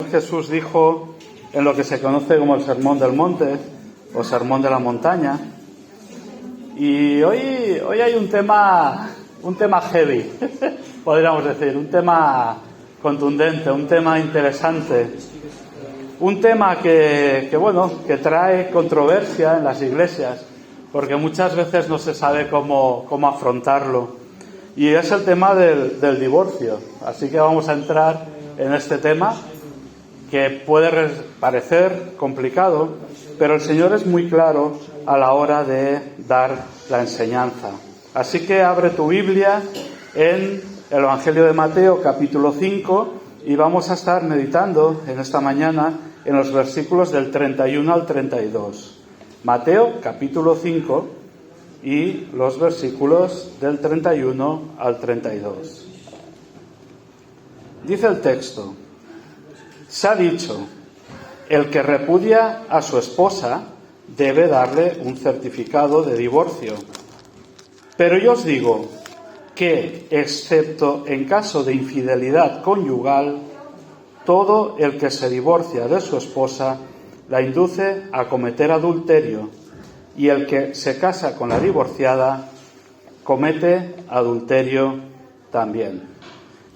Jesús dijo en lo que se conoce como el Sermón del Monte o Sermón de la Montaña. Y hoy hay un tema heavy, podríamos decir, un tema contundente, un tema interesante, un tema que trae controversia en las iglesias, porque muchas veces no se sabe cómo afrontarlo. Y es el tema del divorcio. Así que vamos a entrar en este tema que puede parecer complicado, pero el Señor es muy claro a la hora de dar la enseñanza. Así que abre tu Biblia en el Evangelio de Mateo, capítulo 5, y vamos a estar meditando en esta mañana en los versículos del 31 al 32. Mateo, capítulo 5, y los versículos del 31 al 32. Dice el texto: se ha dicho, el que repudia a su esposa debe darle un certificado de divorcio. Pero yo os digo que, excepto en caso de infidelidad conyugal, todo el que se divorcia de su esposa la induce a cometer adulterio, y el que se casa con la divorciada comete adulterio también.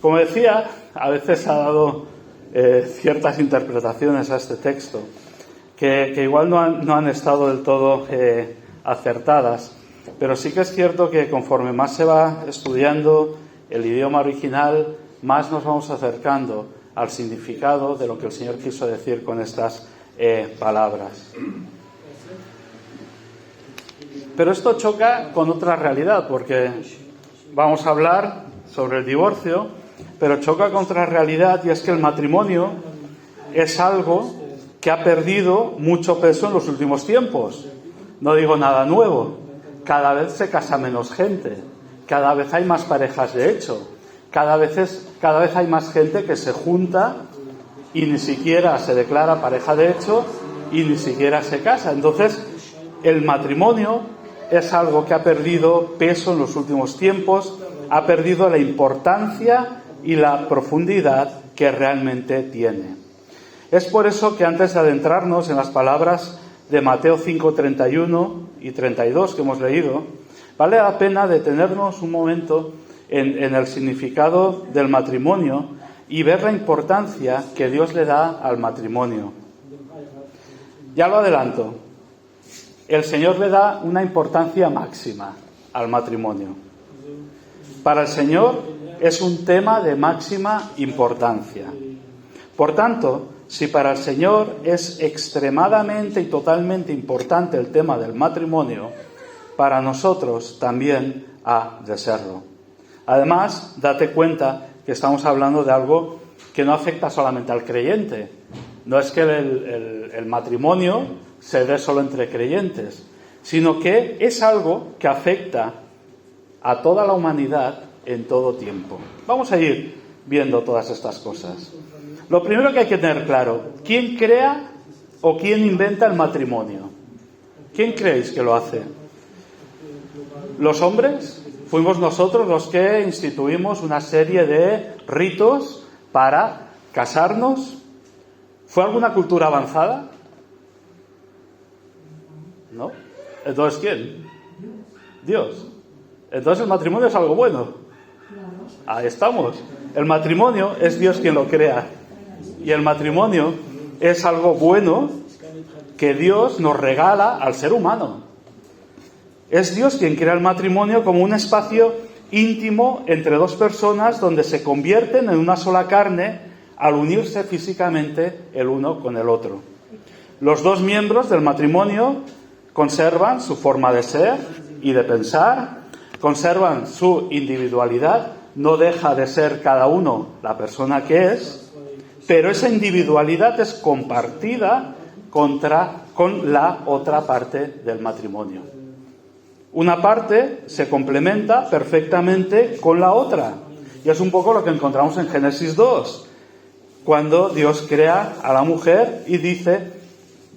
Como decía, a veces ha dado ciertas interpretaciones a este texto que igual no han estado del todo acertadas, pero sí que es cierto que conforme más se va estudiando el idioma original, más nos vamos acercando al significado de lo que el Señor quiso decir con estas palabras. Pero esto choca con otra realidad, porque vamos a hablar sobre el divorcio, pero choca con otra realidad, y es que el matrimonio es algo que ha perdido mucho peso en los últimos tiempos. No digo nada nuevo. Cada vez se casa menos gente, cada vez hay más parejas de hecho, cada vez hay más gente que se junta y ni siquiera se declara pareja de hecho y ni siquiera se casa. Entonces, el matrimonio es algo que ha perdido peso en los últimos tiempos, ha perdido la importancia y la profundidad que realmente tiene. Es por eso que antes de adentrarnos en las palabras de Mateo 5, 31 y 32 que hemos leído, vale la pena detenernos un momento en el significado del matrimonio y ver la importancia que Dios le da al matrimonio. Ya lo adelanto, el Señor le da una importancia máxima al matrimonio. Para el Señor es un tema de máxima importancia. Por tanto, si para el Señor es extremadamente y totalmente importante el tema del matrimonio, para nosotros también ha de serlo. Además, date cuenta que estamos hablando de algo que no afecta solamente al creyente. No es que el matrimonio se dé solo entre creyentes, sino que es algo que afecta a toda la humanidad en todo tiempo. Vamos a ir viendo todas estas cosas. Lo primero que hay que tener claro: ¿quién crea o quién inventa el matrimonio? ¿Quién creéis que lo hace? ¿Los hombres? Fuimos nosotros los que instituimos una serie de ritos para casarnos. ¿Fue alguna cultura avanzada? ¿No? Entonces, ¿quién? Dios. Entonces el matrimonio es algo bueno. Ahí estamos. El matrimonio es Dios quien lo crea. Y el matrimonio es algo bueno que Dios nos regala al ser humano. Es Dios quien crea el matrimonio como un espacio íntimo entre dos personas donde se convierten en una sola carne al unirse físicamente el uno con el otro. Los dos miembros del matrimonio conservan su forma de ser y de pensar, conservan su individualidad, no deja de ser cada uno la persona que es, pero esa individualidad es compartida con la otra parte del matrimonio. Una parte se complementa perfectamente con la otra. Y es un poco lo que encontramos en Génesis 2, cuando Dios crea a la mujer y dice: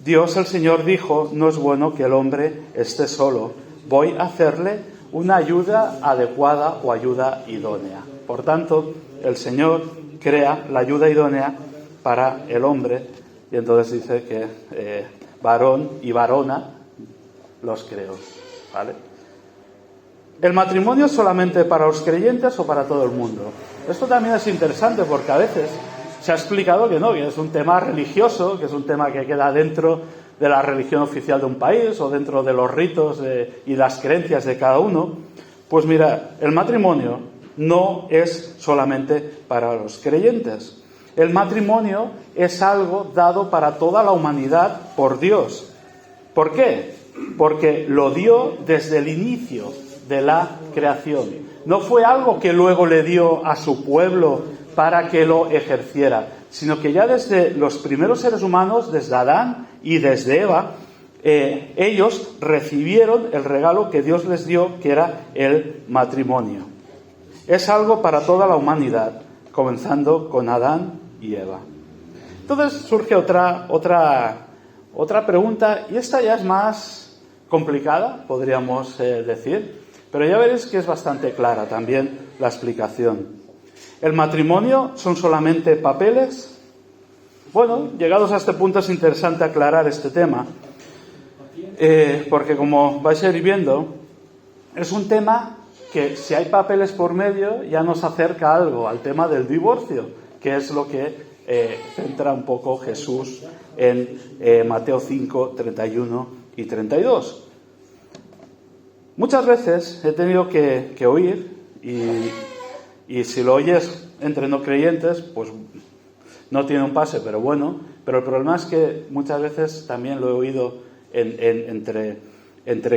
Dios el Señor dijo, no es bueno que el hombre esté solo, voy a hacerle una ayuda adecuada o ayuda idónea. Por tanto, el Señor crea la ayuda idónea para el hombre, y entonces dice que varón y varona los creó, ¿vale? ¿El matrimonio es solamente para los creyentes o para todo el mundo? Esto también es interesante porque a veces se ha explicado que no, que es un tema religioso, que es un tema que queda dentro de la religión oficial de un país o dentro de los ritos y las creencias de cada uno. Pues mira, el matrimonio no es solamente para los creyentes. El matrimonio es algo dado para toda la humanidad por Dios. ¿Por qué? Porque lo dio desde el inicio de la creación. No fue algo que luego le dio a su pueblo para que lo ejerciera, sino que ya desde los primeros seres humanos, desde Adán y desde Eva, ellos recibieron el regalo que Dios les dio, que era el matrimonio. Es algo para toda la humanidad, comenzando con Adán y Eva. Entonces surge otra pregunta, y esta ya es más complicada, podríamos decir, pero ya veréis que es bastante clara también la explicación. ¿El matrimonio son solamente papeles? Bueno, llegados a este punto es interesante aclarar este tema, porque como vais a ir viendo, es un tema que si hay papeles por medio ya nos acerca algo al tema del divorcio, que es lo que centra un poco Jesús en Mateo 5, 31 y 32. Muchas veces he tenido que oír, y si lo oyes entre no creyentes, pues no tiene un pase, pero bueno. Pero el problema es que muchas veces también lo he oído entre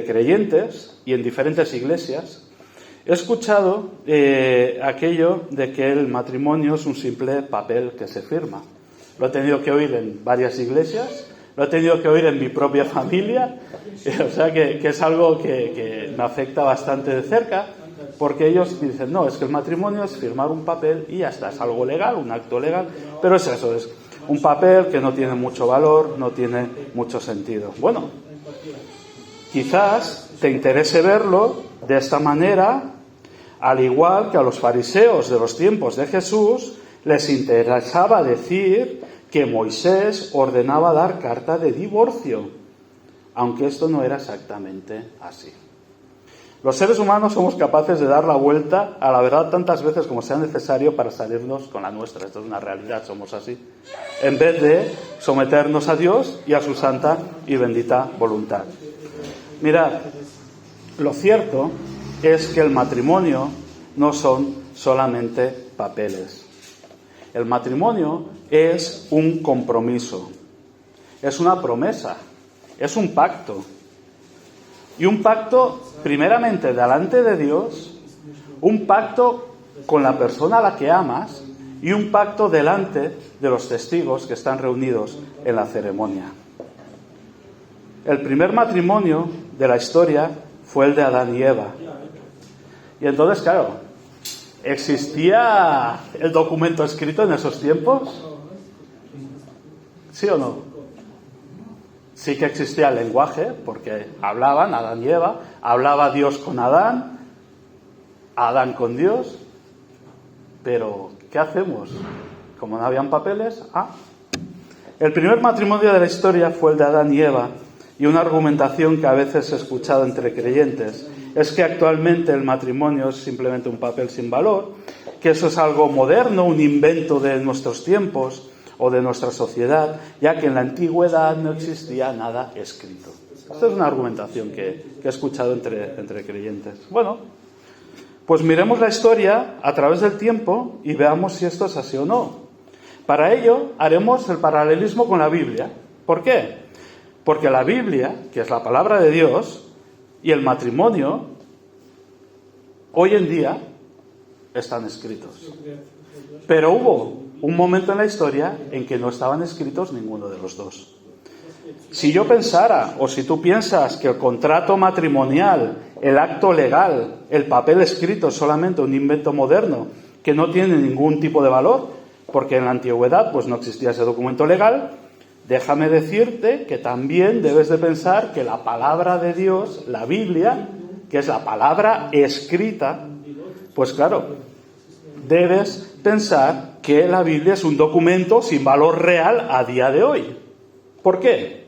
creyentes y en diferentes iglesias. He escuchado aquello de que el matrimonio es un simple papel que se firma. Lo he tenido que oír en varias iglesias, lo he tenido que oír en mi propia familia, o sea que es algo que me afecta bastante de cerca, porque ellos dicen, no, es que el matrimonio es firmar un papel y ya está, es algo legal, un acto legal, pero es eso, es un papel que no tiene mucho valor, no tiene mucho sentido. Bueno, quizás te interese verlo de esta manera, al igual que a los fariseos de los tiempos de Jesús les interesaba decir que Moisés ordenaba dar carta de divorcio, aunque esto no era exactamente así. Los seres humanos somos capaces de dar la vuelta a la verdad tantas veces como sea necesario para salirnos con la nuestra. Esto es una realidad, somos así. En vez de someternos a Dios y a su santa y bendita voluntad. Mirad, lo cierto es que el matrimonio no son solamente papeles. El matrimonio es un compromiso, es una promesa, es un pacto. Y un pacto, primeramente, delante de Dios, un pacto con la persona a la que amas y un pacto delante de los testigos que están reunidos en la ceremonia. El primer matrimonio de la historia fue el de Adán y Eva. Y entonces, claro, ¿existía el documento escrito en esos tiempos? ¿Sí o no? Sí que existía el lenguaje, porque hablaban Adán y Eva, hablaba Dios con Adán, Adán con Dios, pero ¿qué hacemos? Como no habían papeles, El primer matrimonio de la historia fue el de Adán y Eva, y una argumentación que a veces he escuchado entre creyentes es que actualmente el matrimonio es simplemente un papel sin valor, que eso es algo moderno, un invento de nuestros tiempos o de nuestra sociedad, ya que en la antigüedad no existía nada escrito. Esta es una argumentación que he escuchado entre creyentes. Bueno, pues miremos la historia a través del tiempo y veamos si esto es así o no. Para ello haremos el paralelismo con la Biblia. ¿Por qué? Porque la Biblia, que es la palabra de Dios, y el matrimonio, hoy en día están escritos. Pero hubo un momento en la historia en que no estaban escritos ninguno de los dos. Si yo pensara, o si tú piensas que el contrato matrimonial, el acto legal, el papel escrito es solamente un invento moderno que no tiene ningún tipo de valor, porque en la antigüedad pues no existía ese documento legal, déjame decirte que también debes de pensar que la palabra de Dios, la Biblia, que es la palabra escrita, pues claro, debes pensar que la Biblia es un documento sin valor real a día de hoy. ¿Por qué?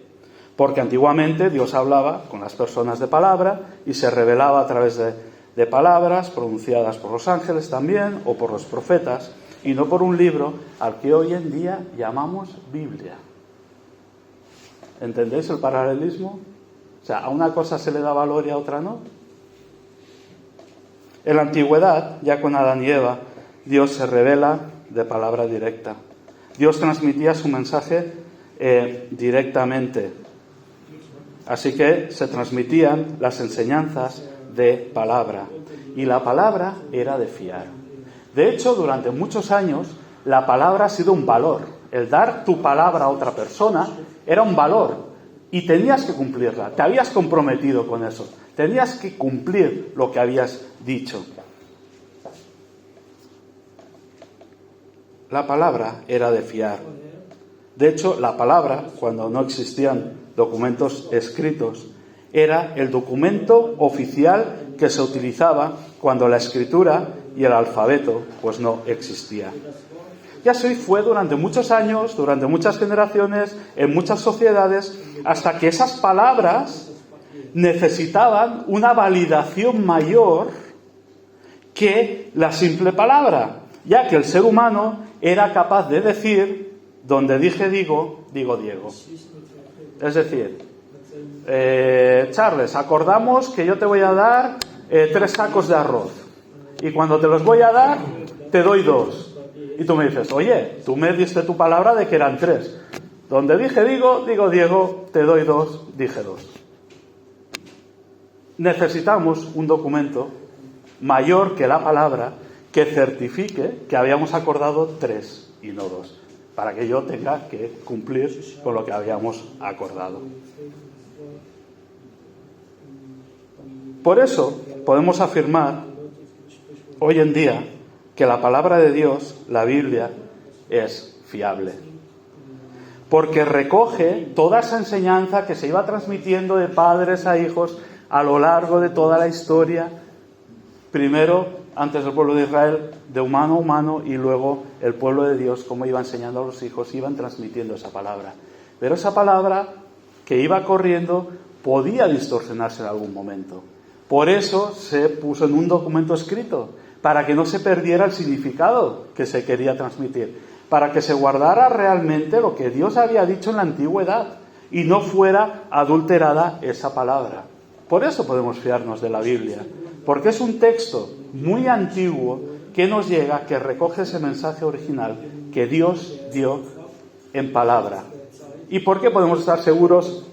Porque antiguamente Dios hablaba con las personas de palabra y se revelaba a través de palabras pronunciadas por los ángeles también o por los profetas, y no por un libro al que hoy en día llamamos Biblia. ¿Entendéis el paralelismo? O sea, a una cosa se le da valor y a otra no. En la antigüedad, ya con Adán y Eva, Dios se revela de palabra directa. Dios transmitía su mensaje directamente. Así que se transmitían las enseñanzas de palabra. Y la palabra era de fiar. De hecho, durante muchos años, la palabra ha sido un valor. El dar tu palabra a otra persona era un valor. Y tenías que cumplirla. Te habías comprometido con eso. Tenías que cumplir lo que habías dicho. La palabra era de fiar. De hecho, la palabra, cuando no existían documentos escritos, era el documento oficial que se utilizaba cuando la escritura y el alfabeto pues no existía. Y así fue durante muchos años, durante muchas generaciones, en muchas sociedades, hasta que esas palabras necesitaban una validación mayor que la simple palabra, ya que el ser humano era capaz de decir, donde dije digo, digo Diego. Es decir, Charles, acordamos que yo te voy a dar 3 sacos de arroz, y cuando te los voy a dar, te doy 2. Y tú me dices, oye, tú me diste tu palabra de que eran 3. Donde dije digo, digo Diego, te doy 2, dije 2. Necesitamos un documento mayor que la palabra que certifique que habíamos acordado 3 y no 2, para que yo tenga que cumplir con lo que habíamos acordado. Por eso podemos afirmar hoy en día que la palabra de Dios, la Biblia, es fiable. Porque recoge toda esa enseñanza que se iba transmitiendo de padres a hijos a lo largo de toda la historia. Primero, antes del pueblo de Israel, de humano a humano, y luego el pueblo de Dios, como iba enseñando a los hijos, iban transmitiendo esa palabra. Pero esa palabra que iba corriendo podía distorsionarse en algún momento. Por eso se puso en un documento escrito, para que no se perdiera el significado que se quería transmitir, para que se guardara realmente lo que Dios había dicho en la antigüedad y no fuera adulterada esa palabra. Por eso podemos fiarnos de la Biblia, porque es un texto muy antiguo que nos llega, que recoge ese mensaje original que Dios dio en palabra. ¿Y por qué podemos estar seguros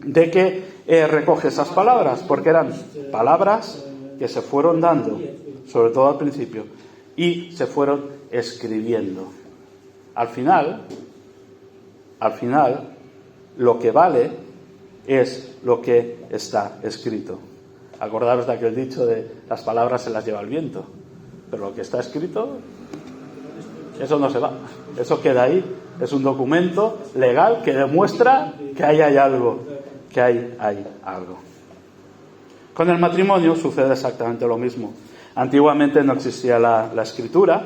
de que recoge esas palabras? Porque eran palabras que se fueron dando, sobre todo al principio, y se fueron escribiendo. Al final, lo que vale es lo que está escrito. Acordaros de aquel dicho de las palabras se las lleva el viento, pero lo que está escrito, eso no se va, eso queda ahí, es un documento legal que demuestra que ahí hay algo, que hay algo. Con el matrimonio sucede exactamente lo mismo. Antiguamente no existía la escritura,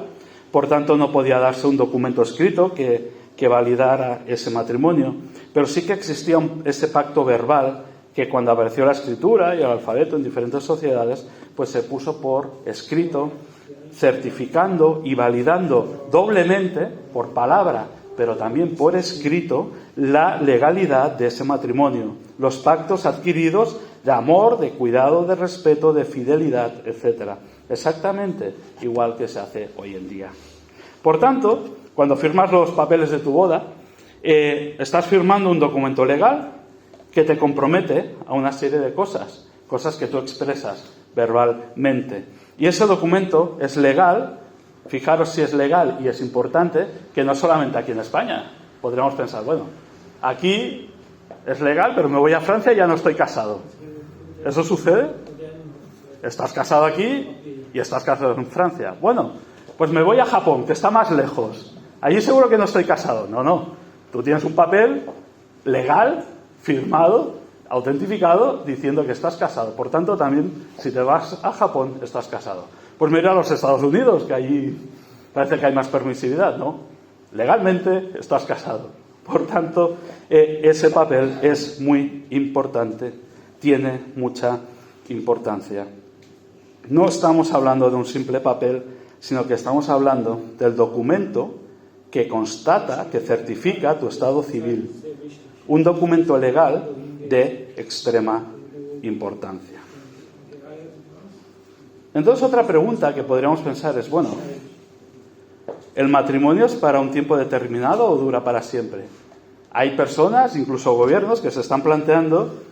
por tanto no podía darse un documento escrito que validara ese matrimonio, pero sí que existía ese pacto verbal que cuando apareció la escritura y el alfabeto en diferentes sociedades, pues se puso por escrito, certificando y validando doblemente, por palabra, pero también por escrito, la legalidad de ese matrimonio, los pactos adquiridos de amor, de cuidado, de respeto, de fidelidad, etc. Exactamente igual que se hace hoy en día. Por tanto, cuando firmas los papeles de tu boda, estás firmando un documento legal que te compromete a una serie de cosas que tú expresas verbalmente. Y ese documento es legal, fijaros si es legal y es importante, que no solamente aquí en España. Podríamos pensar, bueno, aquí es legal, pero me voy a Francia y ya no estoy casado. ¿Eso sucede? Estás casado aquí y estás casado en Francia. Bueno, pues me voy a Japón, que está más lejos. Allí seguro que no estoy casado. No. Tú tienes un papel legal, firmado, autentificado, diciendo que estás casado. Por tanto, también, si te vas a Japón, estás casado. Pues me iré a los Estados Unidos, que allí parece que hay más permisividad, ¿no? Legalmente estás casado. Por tanto, ese papel es muy importante, tiene mucha importancia. No estamos hablando de un simple papel, sino que estamos hablando del documento que constata, que certifica tu estado civil. Un documento legal de extrema importancia. Entonces, otra pregunta que podríamos pensar es, bueno, ¿el matrimonio es para un tiempo determinado o dura para siempre? Hay personas, incluso gobiernos, que se están planteando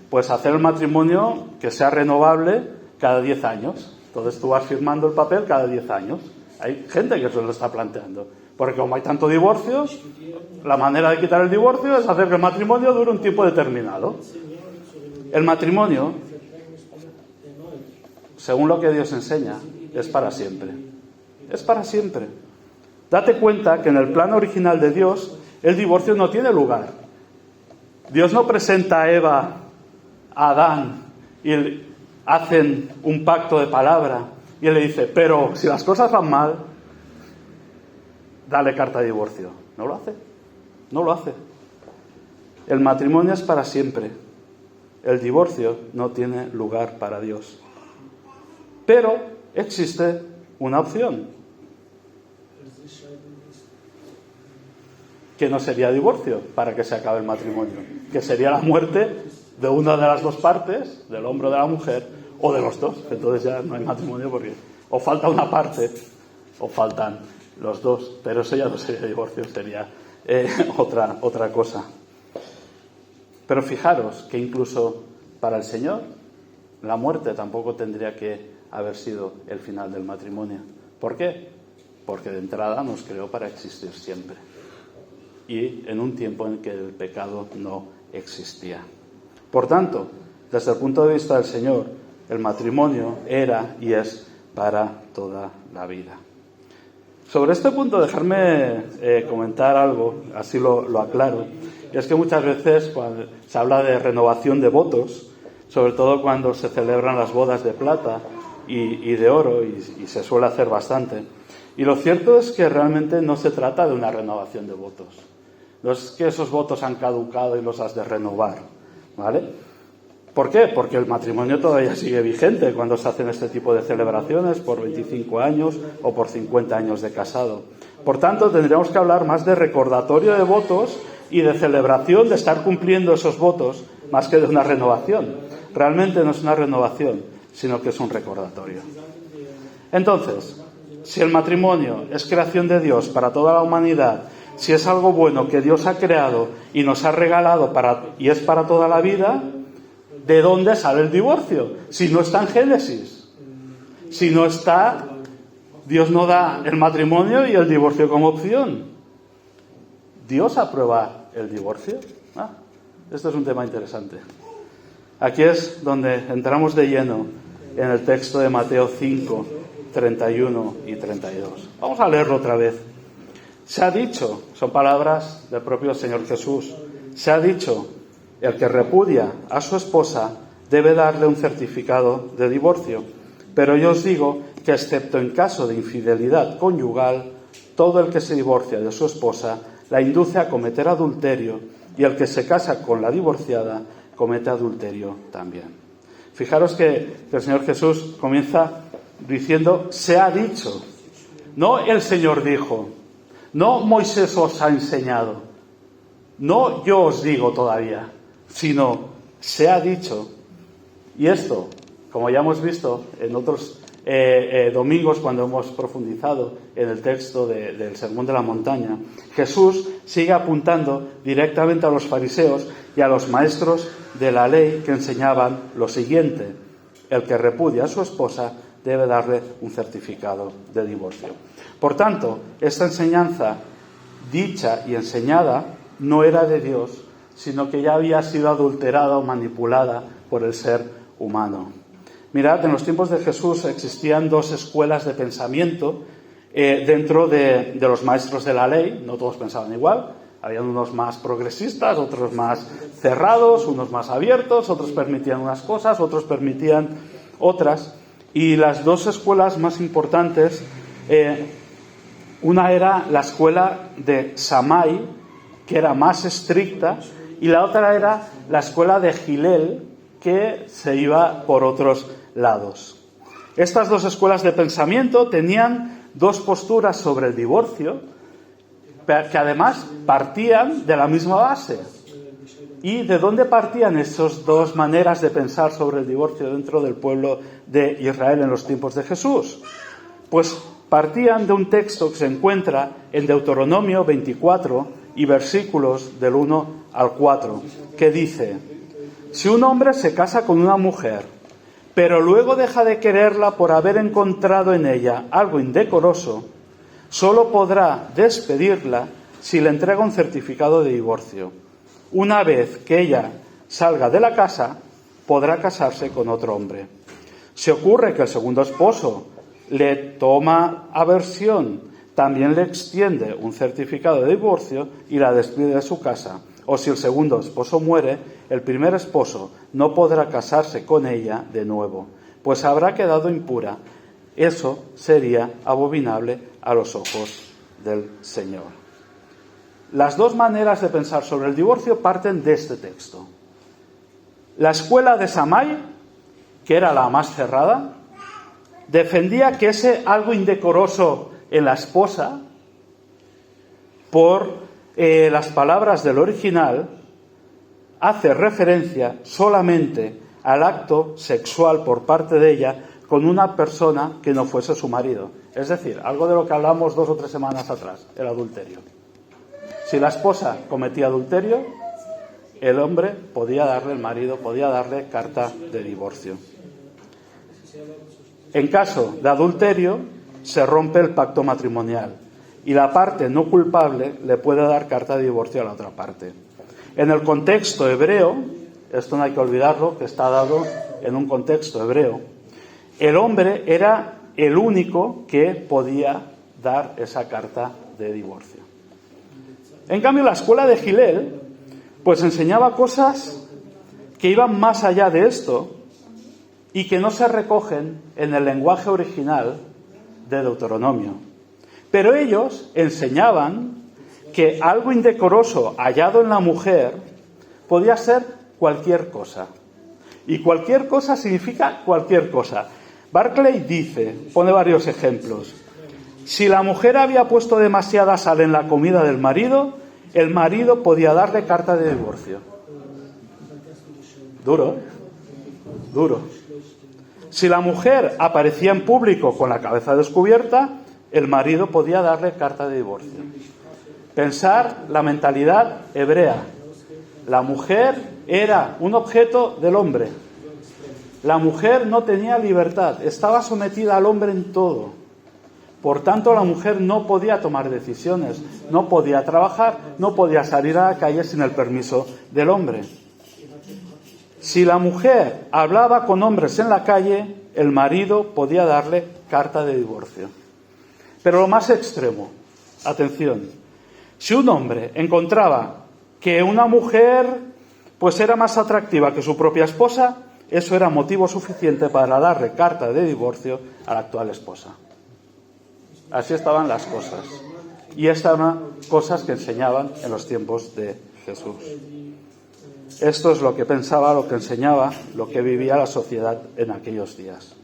pues hacer el matrimonio que sea renovable cada 10 años. Entonces tú vas firmando el papel cada 10 años. Hay gente que se lo está planteando. Porque como hay tanto divorcio, la manera de quitar el divorcio es hacer que el matrimonio dure un tiempo determinado. El matrimonio, según lo que Dios enseña, es para siempre. Es para siempre. Date cuenta que en el plan original de Dios, el divorcio no tiene lugar. Dios no presenta a Eva, a Adán, y hacen un pacto de palabra, y él le dice, pero si las cosas van mal, dale carta de divorcio. No lo hace. No lo hace. El matrimonio es para siempre. El divorcio no tiene lugar para Dios. Pero existe una opción, que no sería divorcio para que se acabe el matrimonio, que sería la muerte de una de las dos partes, del hombre o de la mujer, o de los dos. Entonces ya no hay matrimonio porque o falta una parte o faltan los dos, pero eso ya no sería divorcio, sería otra cosa. Pero fijaros que incluso para el Señor la muerte tampoco tendría que haber sido el final del matrimonio. ¿Por qué? Porque de entrada nos creó para existir siempre, y en un tiempo en que el pecado no existía. Por tanto, desde el punto de vista del Señor, el matrimonio era y es para toda la vida. Sobre este punto, dejarme comentar algo, así lo aclaro. Y es que muchas veces cuando se habla de renovación de votos, sobre todo cuando se celebran las bodas de plata y de oro, y se suele hacer bastante. Y lo cierto es que realmente no se trata de una renovación de votos. No es que esos votos han caducado y los has de renovar, ¿vale? ¿Por qué? Porque el matrimonio todavía sigue vigente cuando se hacen este tipo de celebraciones por 25 años o por 50 años de casado. Por tanto, tendríamos que hablar más de recordatorio de votos y de celebración de estar cumpliendo esos votos, más que de una renovación. Realmente no es una renovación, sino que es un recordatorio. Entonces, si el matrimonio es creación de Dios para toda la humanidad, si es algo bueno que Dios ha creado y nos ha regalado y es para toda la vida, ¿de dónde sale el divorcio? Si no está en Génesis. Si no está, Dios no da el matrimonio y el divorcio como opción. ¿Dios aprueba el divorcio? Esto es un tema interesante. Aquí es donde entramos de lleno en el texto de Mateo 5, 31 y 32. Vamos a leerlo otra vez. Se ha dicho, son palabras del propio Señor Jesús, se ha dicho, el que repudia a su esposa debe darle un certificado de divorcio. Pero yo os digo que excepto en caso de infidelidad conyugal, todo el que se divorcia de su esposa la induce a cometer adulterio, y el que se casa con la divorciada comete adulterio también. Fijaros que el Señor Jesús comienza diciendo, se ha dicho. No el Señor dijo, no Moisés os ha enseñado, no yo os digo todavía, sino se ha dicho. Y esto, como ya hemos visto en otros domingos cuando hemos profundizado en el texto del Sermón de la Montaña, Jesús sigue apuntando directamente a los fariseos y a los maestros de la ley que enseñaban lo siguiente: el que repudia a su esposa debe darle un certificado de divorcio. Por tanto, esta enseñanza dicha y enseñada no era de Dios, sino que ya había sido adulterada o manipulada por el ser humano. Mirad, en los tiempos de Jesús existían dos escuelas de pensamiento dentro de los maestros de la ley. No todos pensaban igual. Habían unos más progresistas, otros más cerrados, unos más abiertos, otros permitían unas cosas, otros permitían otras. Y las dos escuelas más importantes Una era la escuela de Shammai, que era más estricta, y la otra era la escuela de Hillel, que se iba por otros lados. Estas dos escuelas de pensamiento tenían dos posturas sobre el divorcio, que además partían de la misma base. ¿Y de dónde partían esas dos maneras de pensar sobre el divorcio dentro del pueblo de Israel en los tiempos de Jesús? Pues partían de un texto que se encuentra en Deuteronomio 24 y versículos del 1 al 4, que dice: si un hombre se casa con una mujer, pero luego deja de quererla por haber encontrado en ella algo indecoroso, solo podrá despedirla si le entrega un certificado de divorcio. Una vez que ella salga de la casa, podrá casarse con otro hombre. Si ocurre que el segundo esposo le toma aversión, también le extiende un certificado de divorcio y la despide de su casa. O si el segundo esposo muere, el primer esposo no podrá casarse con ella de nuevo, pues habrá quedado impura. Eso sería abominable a los ojos del Señor. Las dos maneras de pensar sobre el divorcio parten de este texto. La escuela de Shammai, que era la más cerrada, defendía que ese algo indecoroso en la esposa, por las palabras del original, hace referencia solamente al acto sexual por parte de ella con una persona que no fuese su marido. Es decir, algo de lo que hablamos 2 o 3 semanas atrás, el adulterio. Si la esposa cometía adulterio, el hombre podía darle, el marido podía darle carta de divorcio. En caso de adulterio, se rompe el pacto matrimonial y la parte no culpable le puede dar carta de divorcio a la otra parte. En el contexto hebreo, esto no hay que olvidarlo, que está dado en un contexto hebreo, el hombre era el único que podía dar esa carta de divorcio. En cambio, la escuela de Hillel, pues enseñaba cosas que iban más allá de esto y que no se recogen en el lenguaje original de Deuteronomio. Pero ellos enseñaban que algo indecoroso hallado en la mujer podía ser cualquier cosa. Y cualquier cosa significa cualquier cosa. Barclay dice, pone varios ejemplos. Si la mujer había puesto demasiada sal en la comida del marido, el marido podía darle carta de divorcio. Duro, ¿eh? Duro. Si la mujer aparecía en público con la cabeza descubierta, el marido podía darle carta de divorcio. Pensar la mentalidad hebrea. La mujer era un objeto del hombre. La mujer no tenía libertad, estaba sometida al hombre en todo. Por tanto, la mujer no podía tomar decisiones, no podía trabajar, no podía salir a la calle sin el permiso del hombre. Si la mujer hablaba con hombres en la calle, el marido podía darle carta de divorcio. Pero lo más extremo, atención, si un hombre encontraba que una mujer pues era más atractiva que su propia esposa, eso era motivo suficiente para darle carta de divorcio a la actual esposa. Así estaban las cosas. Y estas eran cosas que enseñaban en los tiempos de Jesús. Esto es lo que pensaba, lo que enseñaba, lo que vivía la sociedad en aquellos días.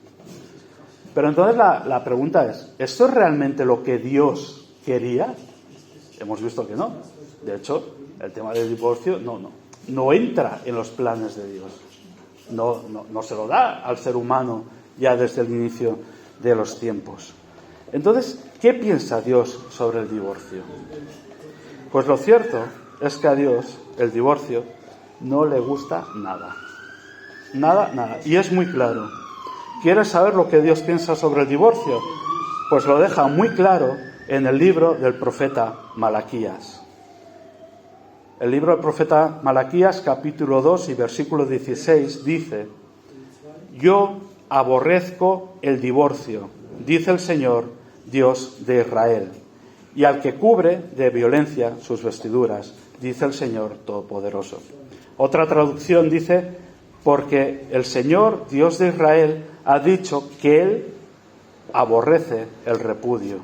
Pero entonces la pregunta es, ¿esto es realmente lo que Dios quería? Hemos visto que no. De hecho, el tema del divorcio no entra en los planes de Dios. No se lo da al ser humano ya desde el inicio de los tiempos. Entonces, ¿qué piensa Dios sobre el divorcio? Pues lo cierto es que a Dios el divorcio no le gusta nada. Nada. Y es muy claro. ¿Quieres saber lo que Dios piensa sobre el divorcio? Pues lo deja muy claro en el libro del profeta Malaquías. El libro del profeta Malaquías, capítulo 2 y versículo 16, dice: Yo aborrezco el divorcio, dice el Señor, Dios de Israel, y al que cubre de violencia sus vestiduras, dice el Señor Todopoderoso. Otra traducción dice: porque el Señor, Dios de Israel, ha dicho que Él aborrece el repudio.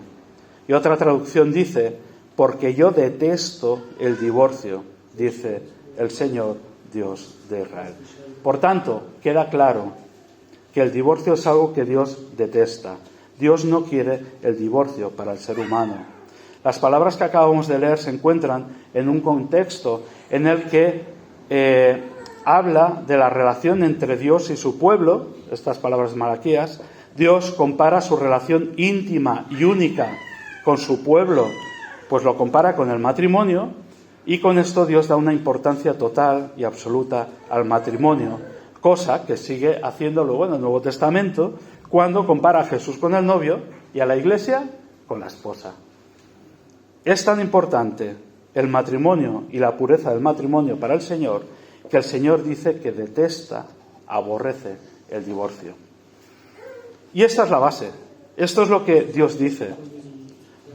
Y otra traducción dice, porque yo detesto el divorcio, dice el Señor Dios de Israel. Por tanto, queda claro que el divorcio es algo que Dios detesta. Dios no quiere el divorcio para el ser humano. Las palabras que acabamos de leer se encuentran en un contexto en el que habla de la relación entre Dios y su pueblo, estas palabras de Malaquías. Dios compara su relación íntima y única con su pueblo, pues lo compara con el matrimonio, y con esto Dios da una importancia total y absoluta al matrimonio, cosa que sigue haciendo luego en el Nuevo Testamento, cuando compara a Jesús con el novio y a la Iglesia con la esposa. Es tan importante el matrimonio y la pureza del matrimonio para el Señor, que el Señor dice que detesta, aborrece el divorcio. Y esta es la base. Esto es lo que Dios dice.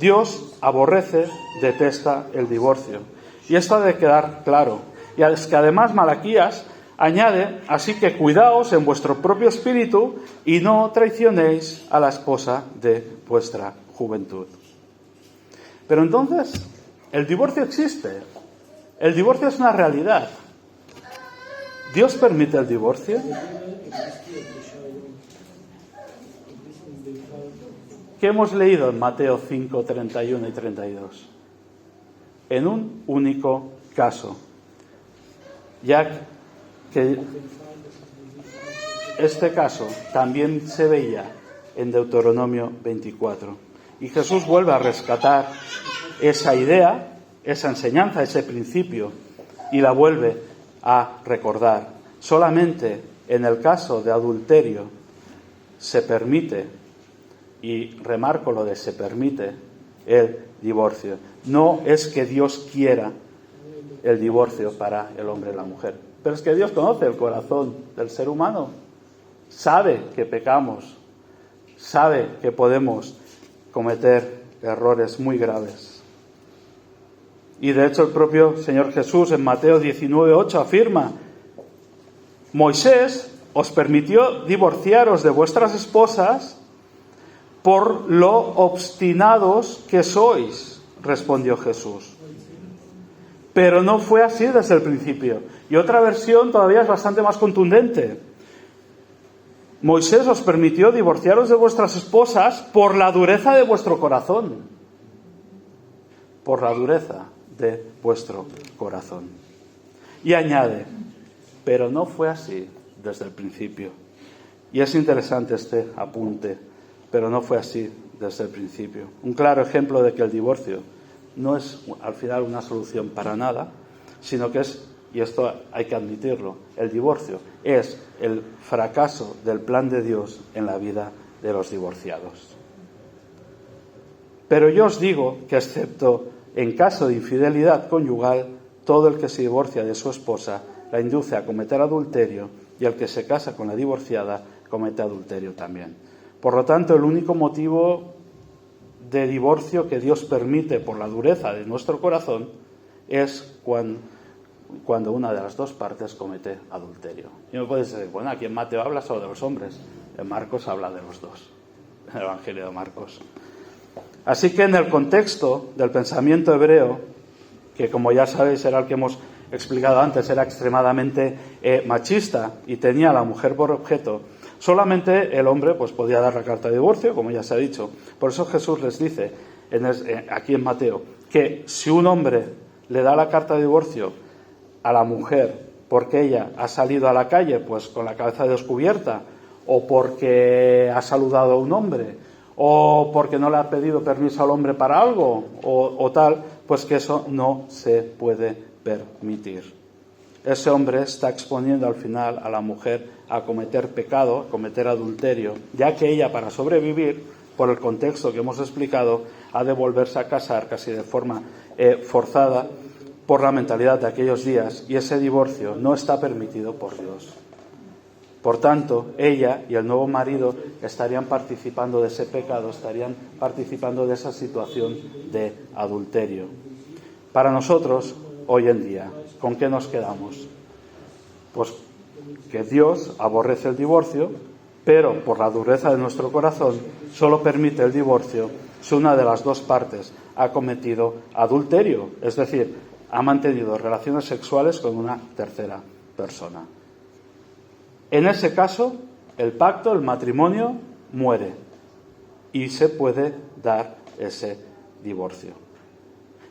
Dios aborrece, detesta el divorcio. Y esto ha de quedar claro. Y es que además Malaquías añade, así que cuidaos en vuestro propio espíritu y no traicionéis a la esposa de vuestra juventud. Pero entonces, el divorcio existe. El divorcio es una realidad. ¿Dios permite el divorcio? ¿Qué hemos leído en Mateo 5, 31 y 32? En un único caso, ya que este caso también se veía en Deuteronomio 24. Y Jesús vuelve a rescatar esa idea, esa enseñanza, ese principio, y la vuelve a recordar. Solamente en el caso de adulterio se permite, y remarco lo de se permite, el divorcio. No es que Dios quiera el divorcio para el hombre y la mujer, pero es que Dios conoce el corazón del ser humano, sabe que pecamos, sabe que podemos cometer errores muy graves. Y de hecho el propio Señor Jesús en Mateo 19:8 afirma: Moisés os permitió divorciaros de vuestras esposas por lo obstinados que sois, respondió Jesús. Pero no fue así desde el principio. Y otra versión todavía es bastante más contundente. Moisés os permitió divorciaros de vuestras esposas por la dureza de vuestro corazón. Por la dureza de vuestro corazón. Y añade, pero no fue así desde el principio. Y es interesante este apunte, pero no fue así desde el principio. Un claro ejemplo de que el divorcio no es al final una solución para nada, sino que es, y esto hay que admitirlo, el divorcio es el fracaso del plan de Dios en la vida de los divorciados. Pero yo os digo que excepto en caso de infidelidad conyugal, todo el que se divorcia de su esposa la induce a cometer adulterio, y el que se casa con la divorciada comete adulterio también. Por lo tanto, el único motivo de divorcio que Dios permite por la dureza de nuestro corazón es cuando una de las dos partes comete adulterio. Y me puedes decir, bueno, aquí en Mateo habla solo de los hombres, en Marcos habla de los dos, en el Evangelio de Marcos. Así que en el contexto del pensamiento hebreo, que como ya sabéis era el que hemos explicado antes, era extremadamente machista y tenía a la mujer por objeto, solamente el hombre pues podía dar la carta de divorcio, como ya se ha dicho. Por eso Jesús les dice, aquí en Mateo, que si un hombre le da la carta de divorcio a la mujer porque ella ha salido a la calle pues con la cabeza descubierta, o porque ha saludado a un hombre, o porque no le ha pedido permiso al hombre para algo, o tal, pues que eso no se puede permitir. Ese hombre está exponiendo al final a la mujer a cometer pecado, a cometer adulterio, ya que ella, para sobrevivir, por el contexto que hemos explicado, ha de volverse a casar casi de forma forzada por la mentalidad de aquellos días, y ese divorcio no está permitido por Dios. Por tanto, ella y el nuevo marido estarían participando de ese pecado, estarían participando de esa situación de adulterio. Para nosotros, hoy en día, ¿con qué nos quedamos? Pues que Dios aborrece el divorcio, pero por la dureza de nuestro corazón solo permite el divorcio si una de las dos partes ha cometido adulterio, es decir, ha mantenido relaciones sexuales con una tercera persona. En ese caso, el pacto, el matrimonio, muere y se puede dar ese divorcio.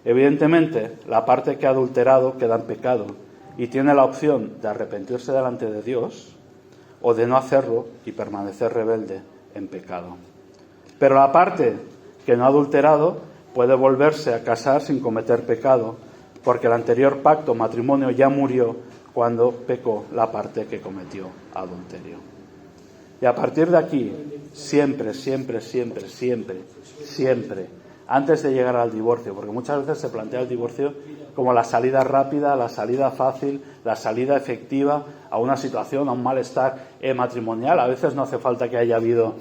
Evidentemente, la parte que ha adulterado queda en pecado y tiene la opción de arrepentirse delante de Dios o de no hacerlo y permanecer rebelde en pecado. Pero la parte que no ha adulterado puede volverse a casar sin cometer pecado, porque el anterior pacto, matrimonio, ya murió cuando pecó la parte que cometió adulterio. Y a partir de aquí, siempre, antes de llegar al divorcio, porque muchas veces se plantea el divorcio como la salida rápida, la salida fácil, la salida efectiva a una situación, a un malestar matrimonial. A veces no hace falta que haya habido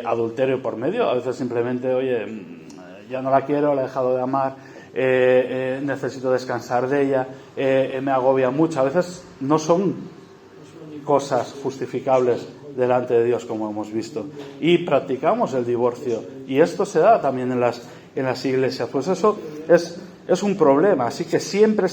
adulterio por medio, a veces simplemente, oye, ya no la quiero, la he dejado de amar, necesito descansar de ella, me agobia mucho. A veces no son cosas justificables delante de Dios, como hemos visto, y practicamos el divorcio, y esto se da también en las iglesias. Pues eso es un problema. Así que siempre,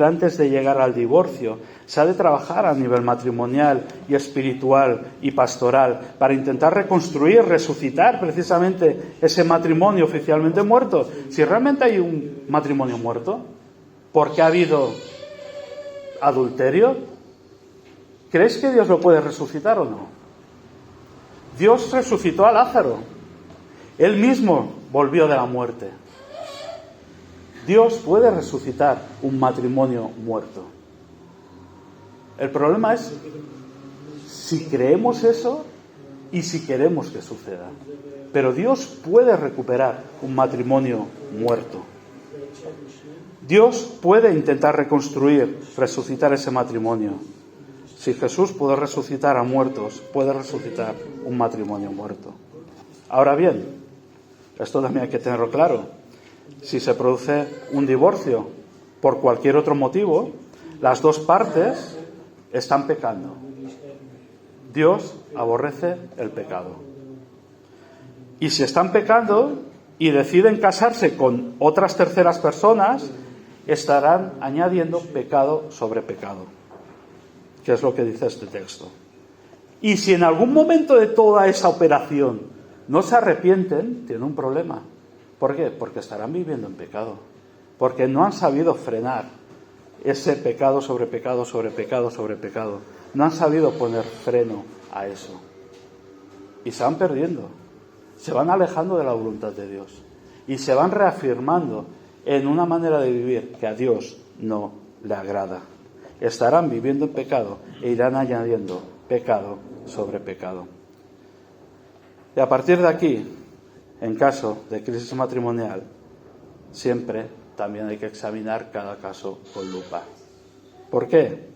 antes de llegar al divorcio, se ha de trabajar a nivel matrimonial y espiritual y pastoral para intentar reconstruir, resucitar precisamente ese matrimonio oficialmente muerto. Si realmente hay un matrimonio muerto, porque ha habido adulterio, ¿creéis que Dios lo puede resucitar o no? Dios resucitó a Lázaro. Él mismo volvió de la muerte. Dios puede resucitar un matrimonio muerto. El problema es si creemos eso y si queremos que suceda. Pero Dios puede recuperar un matrimonio muerto. Dios puede intentar reconstruir, resucitar ese matrimonio. Si Jesús puede resucitar a muertos, puede resucitar un matrimonio muerto. Ahora bien, esto también hay que tenerlo claro. Si se produce un divorcio por cualquier otro motivo, las dos partes están pecando. Dios aborrece el pecado. Y si están pecando y deciden casarse con otras terceras personas, estarán añadiendo pecado sobre pecado, que es lo que dice este texto. Y si en algún momento de toda esa operación no se arrepienten, tienen un problema. ¿Por qué? Porque estarán viviendo en pecado, porque no han sabido frenar ese pecado sobre pecado sobre pecado sobre pecado. No han sabido poner freno a eso. Y se van perdiendo, se van alejando de la voluntad de Dios y se van reafirmando en una manera de vivir que a Dios no le agrada. Estarán viviendo en pecado e irán añadiendo pecado sobre pecado. Y a partir de aquí, en caso de crisis matrimonial, siempre también hay que examinar cada caso con lupa. ¿Por qué?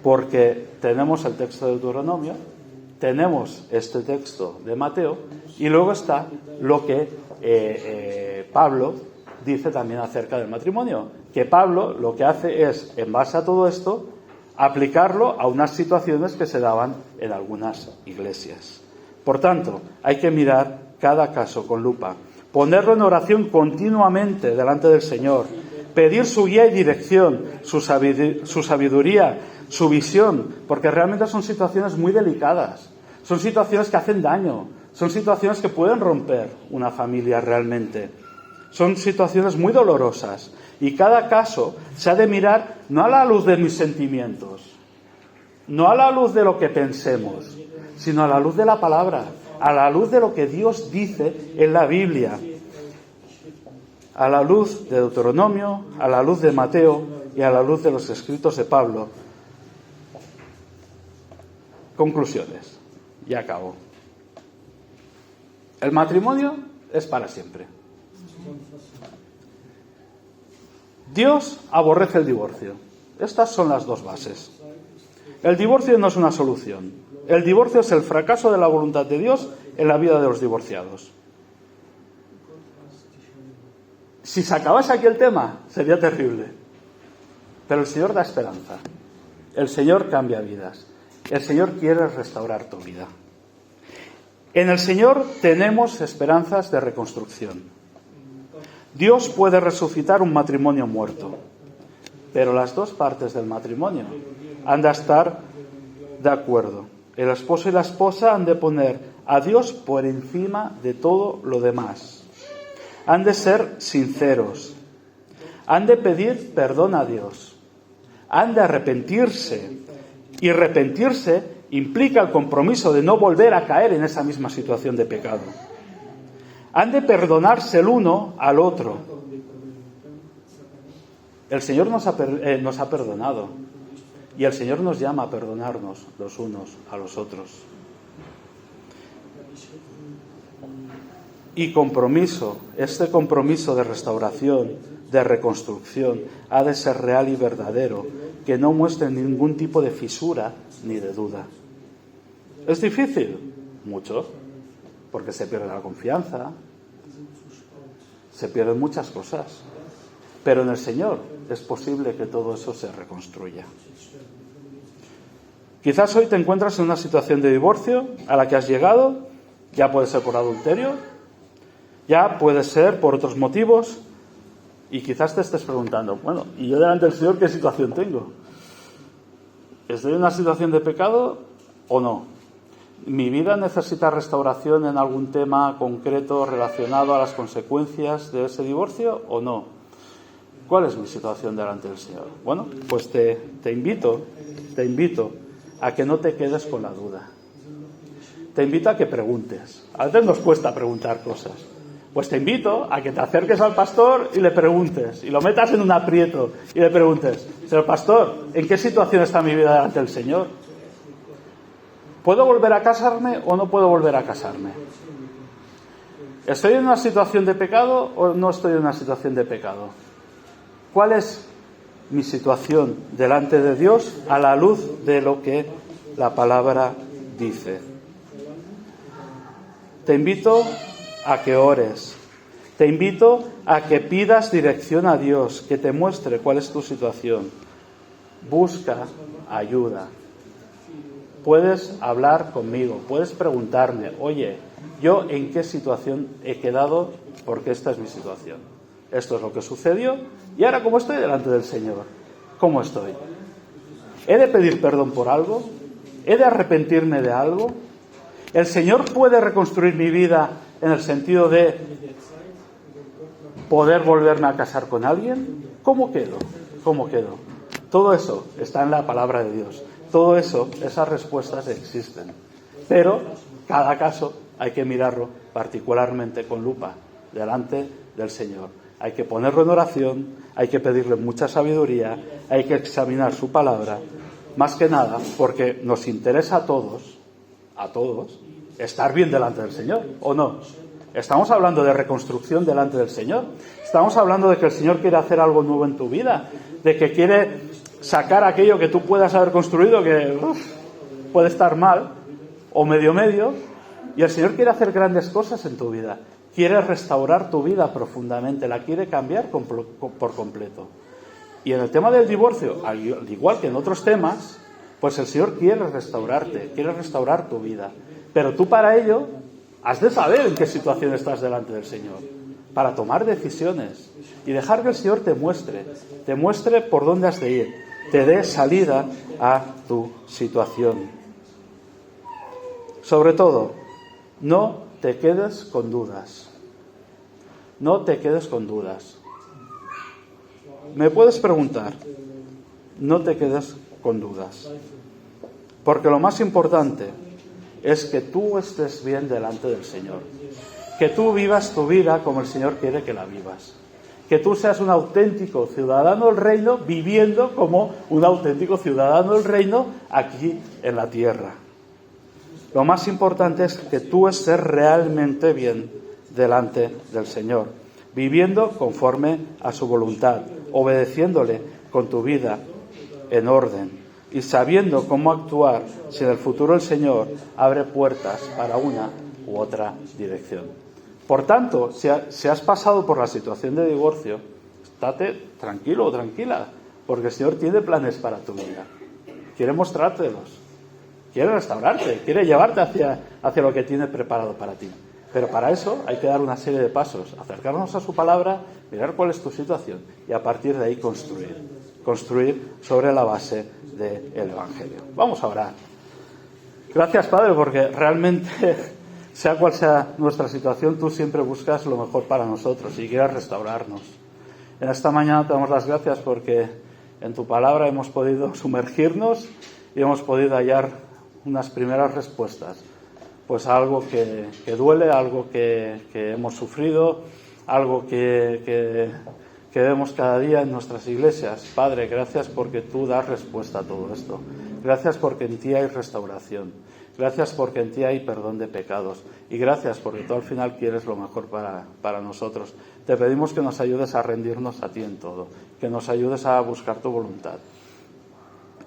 Porque tenemos el texto de Deuteronomio, tenemos este texto de Mateo y luego está lo que Pablo dice también acerca del matrimonio. Que Pablo lo que hace es, en base a todo esto, aplicarlo a unas situaciones que se daban en algunas iglesias. Por tanto, hay que mirar cada caso con lupa, ponerlo en oración continuamente delante del Señor, pedir su guía y dirección, su sabiduría, su visión, porque realmente son situaciones muy delicadas, son situaciones que hacen daño, son situaciones que pueden romper una familia realmente, son situaciones muy dolorosas y cada caso se ha de mirar no a la luz de mis sentimientos, no a la luz de lo que pensemos, sino a la luz de la palabra, a la luz de lo que Dios dice en la Biblia, a la luz de Deuteronomio, a la luz de Mateo y a la luz de los escritos de Pablo. Conclusiones. Ya acabo. El matrimonio es para siempre. Dios aborrece el divorcio. Estas son las dos bases. El divorcio no es una solución. El divorcio es el fracaso de la voluntad de Dios en la vida de los divorciados. Si se acabase aquí el tema, sería terrible. Pero el Señor da esperanza. El Señor cambia vidas. el Señor quiere restaurar tu vida. En el Señor tenemos esperanzas de reconstrucción. Dios puede resucitar un matrimonio muerto, pero las dos partes del matrimonio han de estar de acuerdo. El esposo y la esposa han de poner a Dios por encima de todo lo demás. Han de ser sinceros. Han de pedir perdón a Dios. Han de arrepentirse. Y arrepentirse implica el compromiso de no volver a caer en esa misma situación de pecado. Han de perdonarse el uno al otro. El Señor nos ha perdonado y el Señor nos llama a perdonarnos los unos a los otros. Y compromiso, este compromiso de restauración, de reconstrucción, ha de ser real y verdadero, que no muestre ningún tipo de fisura ni de duda. ¿Es difícil? Mucho, porque se pierde la confianza, se pierden muchas cosas, pero en el Señor es posible que todo eso se reconstruya. Quizás hoy te encuentras en una situación de divorcio a la que has llegado, ya puede ser por adulterio, ya puede ser por otros motivos, y quizás te estés preguntando, bueno, ¿y yo delante del Señor qué situación tengo? ¿Estoy en una situación de pecado o no? ¿Mi vida necesita restauración en algún tema concreto relacionado a las consecuencias de ese divorcio o no? ¿Cuál es mi situación delante del Señor? Bueno, pues te invito a que no te quedes con la duda. Te invito a que preguntes. A veces nos cuesta preguntar cosas. Pues te invito a que te acerques al pastor y le preguntes, y lo metas en un aprieto y le preguntes, señor pastor, ¿en qué situación está mi vida delante del Señor? ¿Puedo volver a casarme o no puedo volver a casarme? ¿Estoy en una situación de pecado o no estoy en una situación de pecado? ¿Cuál es mi situación delante de Dios a la luz de lo que la palabra dice? Te invito a que ores. Te invito a que pidas dirección a Dios, que te muestre cuál es tu situación. Busca ayuda. Puedes hablar conmigo, puedes preguntarme, oye, ¿yo en qué situación he quedado? Porque esta es mi situación. Esto es lo que sucedió y ahora ¿cómo estoy delante del Señor? ¿Cómo estoy? ¿He de pedir perdón por algo? ¿He de arrepentirme de algo? ¿El Señor puede reconstruir mi vida en el sentido de poder volverme a casar con alguien? ¿Cómo quedo? ¿Cómo quedo? Todo eso está en la palabra de Dios. Todo eso, esas respuestas existen. Pero cada caso hay que mirarlo particularmente con lupa delante del Señor. Hay que ponerlo en oración, hay que pedirle mucha sabiduría, hay que examinar su palabra, más que nada porque nos interesa a todos, estar bien delante del Señor, ¿o no? Estamos hablando de reconstrucción delante del Señor. Estamos hablando de que el Señor quiere hacer algo nuevo en tu vida, de que quiere sacar aquello que tú puedas haber construido que puede estar mal o medio, y el Señor quiere hacer grandes cosas en tu vida. Quiere restaurar tu vida profundamente, la quiere cambiar por completo. Y en el tema del divorcio, al igual que en otros temas, pues el Señor quiere restaurarte, quiere restaurar tu vida. Pero tú para ello has de saber en qué situación estás delante del Señor, para tomar decisiones y dejar que el Señor te muestre por dónde has de ir, te dé salida a tu situación. Sobre todo, no te quedes con dudas. No te quedes con dudas. Me puedes preguntar, no te quedes con dudas. Porque lo más importante es que tú estés bien delante del Señor. Que tú vivas tu vida como el Señor quiere que la vivas. Que tú seas un auténtico ciudadano del reino, viviendo como un auténtico ciudadano del reino aquí en la tierra. Lo más importante es que tú estés realmente bien delante del Señor, viviendo conforme a su voluntad, obedeciéndole con tu vida en orden y sabiendo cómo actuar si en el futuro el Señor abre puertas para una u otra dirección. Por tanto, si has pasado por la situación de divorcio, estate tranquilo o tranquila, porque el Señor tiene planes para tu vida. Quiere mostrártelos. quiere restaurarte, quiere llevarte hacia lo que tiene preparado para ti. Pero para eso hay que dar una serie de pasos, acercarnos a su palabra, mirar cuál es tu situación y a partir de ahí construir sobre la base del Evangelio. Vamos a orar. Gracias, Padre, porque realmente, sea cual sea nuestra situación, tú siempre buscas lo mejor para nosotros y quieres restaurarnos. En esta mañana te damos las gracias porque en tu palabra hemos podido sumergirnos y hemos podido hallar unas primeras respuestas. Pues algo que duele, algo que hemos sufrido, algo que vemos cada día en nuestras iglesias. Padre, gracias porque tú das respuesta a todo esto. Gracias porque en ti hay restauración. Gracias porque en ti hay perdón de pecados. Y gracias porque tú al final quieres lo mejor para nosotros. Te pedimos que nos ayudes a rendirnos a ti en todo, que nos ayudes a buscar tu voluntad,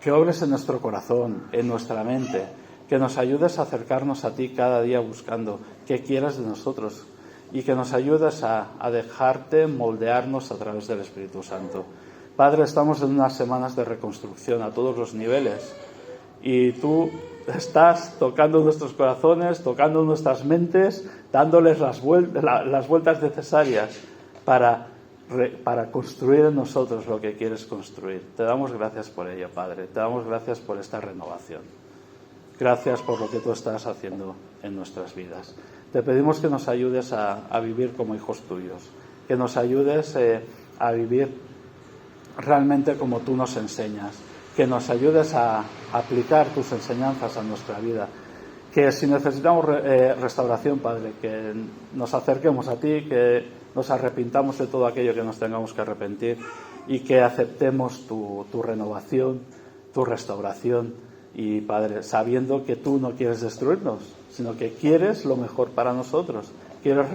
que obres en nuestro corazón, en nuestra mente, que nos ayudes a acercarnos a ti cada día buscando qué quieras de nosotros y que nos ayudes a dejarte moldearnos a través del Espíritu Santo. Padre, estamos en unas semanas de reconstrucción a todos los niveles y tú estás tocando nuestros corazones, tocando nuestras mentes, dándoles las vueltas necesarias para construir en nosotros lo que quieres construir. Te damos gracias por ello, Padre. Te damos gracias por esta renovación. Gracias por lo que tú estás haciendo en nuestras vidas. Te pedimos que nos ayudes a vivir como hijos tuyos, que nos ayudes a vivir realmente como tú nos enseñas, que nos ayudes a aplicar tus enseñanzas a nuestra vida, que si necesitamos restauración, Padre, que nos acerquemos a ti, que nos arrepintamos de todo aquello que nos tengamos que arrepentir y que aceptemos tu renovación, tu restauración. Y, Padre, sabiendo que tú no quieres destruirnos, sino que quieres lo mejor para nosotros, quieres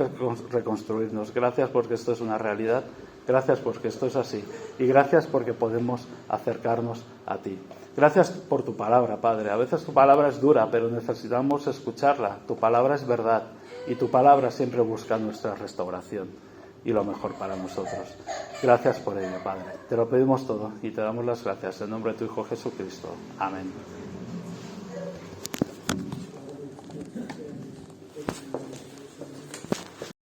reconstruirnos. Gracias porque esto es una realidad, gracias porque esto es así y gracias porque podemos acercarnos a ti. Gracias por tu palabra, Padre. A veces tu palabra es dura, pero necesitamos escucharla. Tu palabra es verdad y tu palabra siempre busca nuestra restauración y lo mejor para nosotros. Gracias por ello, Padre. Te lo pedimos todo y te damos las gracias en nombre de tu Hijo Jesucristo. Amén.